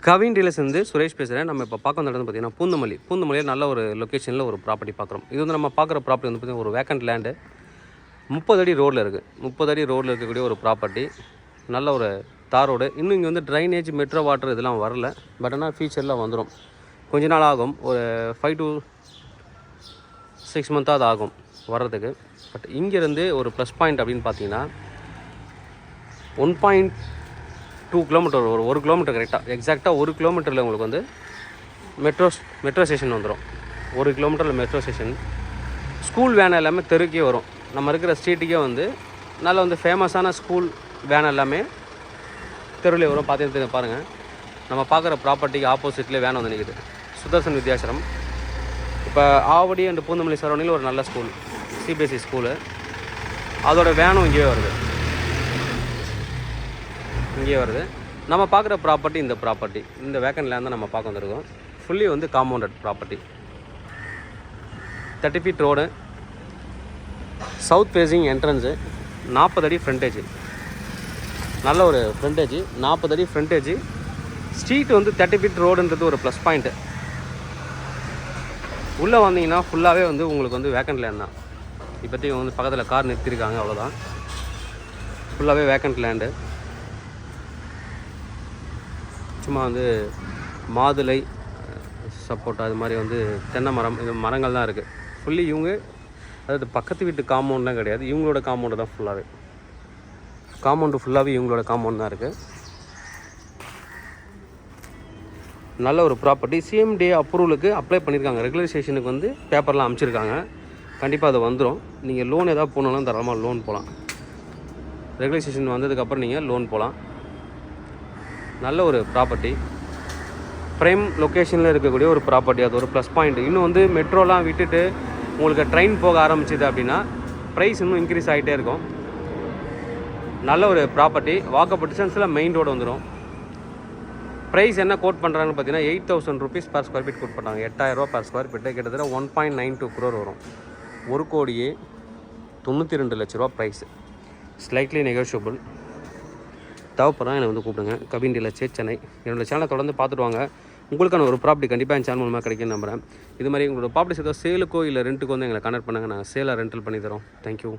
Kavin dealers வந்து சுரேஷ் பேசுகிறேன். நம்ம இப்போ பார்க்க வந்த இடம் பார்த்தீங்கன்னா பூந்தமல்லியில் நல்ல ஒரு லொக்கேஷனில் ஒரு ப்ராப்பர்ட்டி பார்க்குறோம். இது வந்து நம்ம பார்க்குற ப்ராப்பர்ட்டி வந்து பார்த்திங்கன்னா ஒரு வேக்கண்ட் லேண்டு 30 அடி ரோடில் இருக்குது. 30 அடி ரோடில் இருக்கக்கூடிய ஒரு ப்ராப்பர்ட்டி, நல்ல ஒரு தார் ரோடு. இன்னும் இங்கே வந்து ட்ரைனேஜ், மெட்ரோ வாட்டர் இதெல்லாம் வரல. பட் ஆனால் ஃபியூச்சரில் வந்துடும். கொஞ்ச நாள் ஆகும், ஒரு 5 to 6 மந்த்தாவது ஆகும் வர்றதுக்கு. பட் இங்கேருந்து ஒரு ப்ளஸ் பாயிண்ட் அப்படின்னு பார்த்தீங்கன்னா 1.2 கிலோமீட்டர், ஒரு 1 கிலோமீட்டர் எக்ஸாக்டாக 1 கிலோமீட்டரில் உங்களுக்கு வந்து மெட்ரோ ஸ்டேஷன் வந்துடும். 1 கிலோமீட்டரில் மெட்ரோ ஸ்டேஷன். ஸ்கூல் வேன் எல்லாமே தெருக்கே வரும். நம்ம இருக்கிற ஸ்ட்ரீட்டுக்கே வந்து நல்ல வந்து ஃபேமஸான ஸ்கூல் வேன் எல்லாமே தெருவில் வரும். பார்த்து பாருங்கள், நம்ம பார்க்குற ப்ராப்பர்ட்டிக்கு ஆப்போசிட்லேயே வேன் வந்து நிற்குது. சுதர்சன் வித்யாசிரம். இப்போ ஆவடி அண்ட் பூந்தமல்லி சரௌண்டிங்கில் ஒரு நல்ல ஸ்கூல், சிபிஎஸ்சி ஸ்கூலு. அதோட வேனும் இங்கேயே வருது. நம்ம பார்க்குற ப்ராப்பர்ட்டி இந்த வேக்கண்ட் லேண்ட் தான் நம்ம பார்க்க வந்திருக்கோம். ஃபுல்லி வந்து compounded property, 30 feet road, south facing entrance, 40 அடி ஃப்ரண்டேஜ். நல்ல ஒரு ஃப்ரண்டேஜ், 40 அடி ஃப்ரண்டேஜ். ஸ்ட்ரீட் வந்து 30 feet ரோடுன்றது ஒரு ப்ளஸ் பாயிண்ட்டு. உள்ளே வந்தீங்கன்னா ஃபுல்லாகவே வந்து உங்களுக்கு வந்து வேக்கண்ட் லேண்ட் தான். இப்போதைக்கு வந்து பக்கத்தில் கார் நிறுத்திருக்காங்க, அவ்வளோதான். ஃபுல்லாகவே வேக்கண்ட் லேண்டு. சும்மா வந்து மாதுளை, சப்போட்டா, அது மாதிரி வந்து தென்னை மரம், இது மரங்கள் தான் இருக்குது. ஃபுல்லி இவங்க, அதாவது பக்கத்து வீட்டு காம்பவுண்ட்லாம் கிடையாது, இவங்களோட காம்பவுண்டு தான் ஃபுல்லாகவே. இவங்களோட காம்பவுண்ட் தான் இருக்குது. நல்ல ஒரு ப்ராப்பர்ட்டி. சிஎம்டிஏ அப்ரூவலுக்கு அப்ளை பண்ணியிருக்காங்க. ரெகுலரைசேஷனுக்கு வந்து பேப்பர்லாம் அனுப்பிச்சிருக்காங்க. கண்டிப்பாக அது வந்துடும். நீங்கள் லோன் ஏதாவது போனாலும் தாராளமாக லோன் போகலாம். ரெகுலரைசேஷன் வந்ததுக்கப்புறம் நீங்கள் லோன் போகலாம். நல்ல ஒரு ப்ராப்பர்ட்டி, ப்ரைம் லொக்கேஷனில் இருக்கக்கூடிய ஒரு ப்ராப்பர்ட்டி. அது ஒரு ப்ளஸ் பாயிண்ட். இன்னும் வந்து மெட்ரோலாம் விட்டுட்டு உங்களுக்கு ட்ரெயின் போக ஆரம்பிச்சிது அப்படின்னா ப்ரைஸ் இன்னும் இன்க்ரீஸ் ஆகிட்டே இருக்கும். நல்ல ஒரு ப்ராப்பர்ட்டி. வாக்கபிள் டிஸ்டன்ஸில் மெயின் ரோடு வந்துடும். ப்ரைஸ் என்ன கோட் பண்ணுறாங்கன்னு பார்த்தீங்கன்னா 8,000 rupees per square feet quote பண்ணுறாங்க. 8,000 per square feet, கிட்டத்தட்ட 1.92 crore வரும். 1,92,00,000 ப்ரைஸ். Slightly negotiable. தேவைப்படுறா என்னை வந்து கூப்பிடுங்க. கவின் டீலர்ஸ், சென்னை. என்னோடய சேனலை தொடர்ந்து பார்த்துட்டு வாங்க. உங்களுக்கான ஒரு ப்ராப்பர்ட்டி கண்டிப்பாக என் சேனல் மூலமாக கிடைக்குன்னு நம்புகிறேன். இது மாதிரி உங்களோட ப்ராப்பர்ட்டிஸ் ஏதோ சேலுக்கோ இல்லை ரெண்ட்டுக்கோ வந்து எங்களை கனெக்ட் பண்ணுங்கள். நாங்கள் சேலாக ரெண்டல் பண்ணி தரோம். தேங்க்யூ.